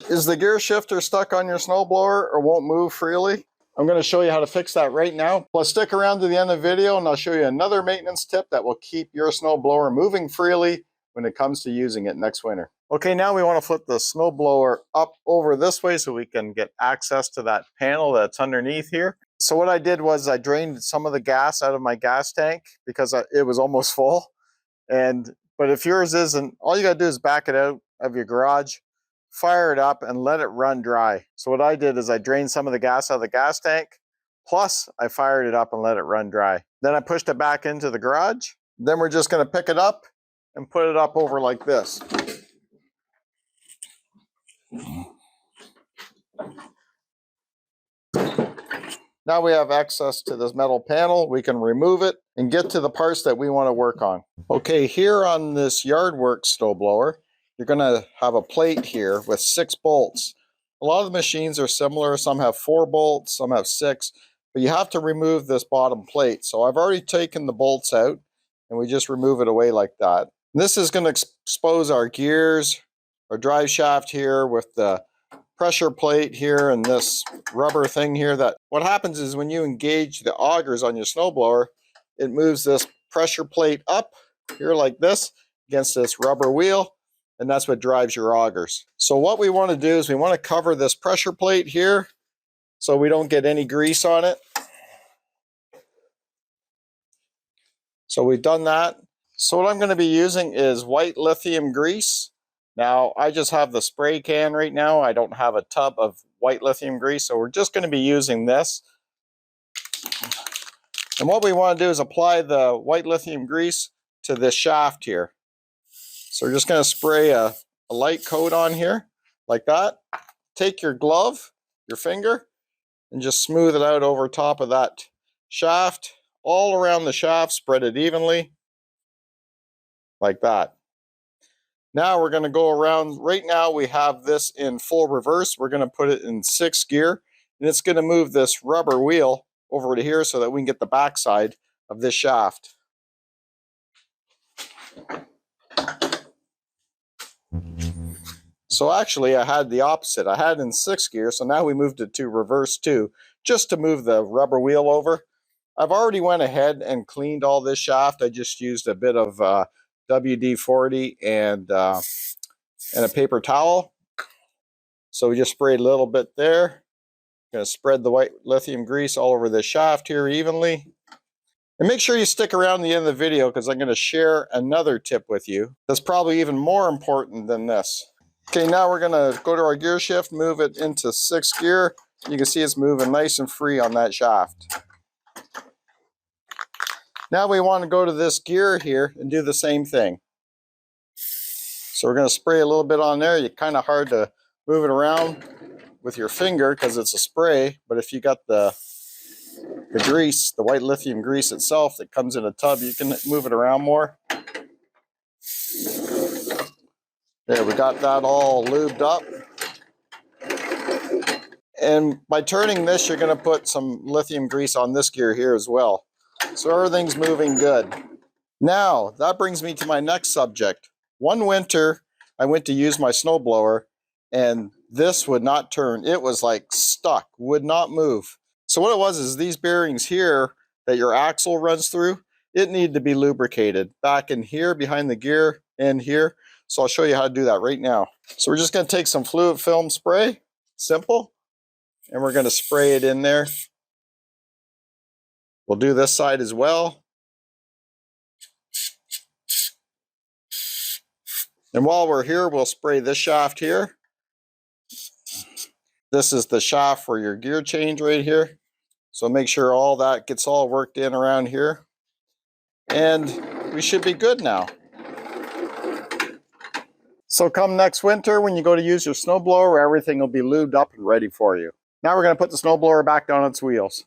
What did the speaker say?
Is the gear shifter stuck on your snowblower or won't move freely? I'm going to show you how to fix that right now. Plus stick around to the end of the video and I'll show you another maintenance tip that will keep your snowblower moving freely when it comes to using it next winter. Okay, now we want to flip the snowblower up over this way so we can get access to that panel that's underneath here. So what I did was I drained some of the gas out of my gas tank because it was almost full. But if yours isn't, all you got to do is back it out of your garage, fire it up, and let it run dry. So what I did is I drained some of the gas out of the gas tank, plus I fired it up and let it run dry. Then I pushed it back into the garage. Then we're just going to pick it up and put it up over like this. Now we have access to this metal panel. We can remove it and get to the parts that we want to work on. Okay, here on this Yardworks snowblower, you're going to have a plate here with 6 bolts. A lot of the machines are similar. Some have 4 bolts, some have 6, but you have to remove this bottom plate. So I've already taken the bolts out and we just remove it away like that. This is going to expose our gears, our drive shaft here with the pressure plate here and this rubber thing here. That what happens is when you engage the augers on your snowblower, it moves this pressure plate up here like this against this rubber wheel, and that's what drives your augers. So what we want to do is we want to cover this pressure plate here so we don't get any grease on it. So we've done that. So what I'm going to be using is white lithium grease. Now, I just have the spray can right now. I don't have a tub of white lithium grease, so we're just going to be using this. And what we want to do is apply the white lithium grease to this shaft here. So we're just going to spray a light coat on here, like that. Take your glove, your finger, and just smooth it out over top of that shaft. All around the shaft, spread it evenly, like that. Now we're going to go around. Right now we have this in full reverse. We're going to put it in 6th gear, and it's going to move this rubber wheel over to here so that we can get the backside of this shaft. So actually I had the opposite. I had it in 6th gear, so now we moved it to reverse 2, just to move the rubber wheel over. I've already went ahead and cleaned all this shaft. I just used a bit of WD-40 and a paper towel. So we just sprayed a little bit there. Going to spread the white lithium grease all over the shaft here evenly. And make sure you stick around the end of the video because I'm going to share another tip with you that's probably even more important than this. Okay, now we're going to go to our gear shift, move it into 6th gear. You can see it's moving nice and free on that shaft. Now we want to go to this gear here and do the same thing. So we're going to spray a little bit on there. It's kind of hard to move it around with your finger because it's a spray, but if you got the grease, the white lithium grease itself that comes in a tub, you can move it around more. There, we got that all lubed up. And by turning this, you're going to put some lithium grease on this gear here as well. So everything's moving good. Now, that brings me to my next subject. One winter, I went to use my snowblower, and this would not turn. It was like stuck, would not move. So what it was is these bearings here that your axle runs through, it needed to be lubricated back in here behind the gear and here. So I'll show you how to do that right now. So we're just going to take some fluid film spray, simple, and we're going to spray it in there. We'll do this side as well. And while we're here, we'll spray this shaft here. This is the shaft for your gear change right here. So make sure all that gets all worked in around here. And we should be good now. So come next winter, when you go to use your snowblower, everything will be lubed up and ready for you. Now we're going to put the snowblower back on its wheels.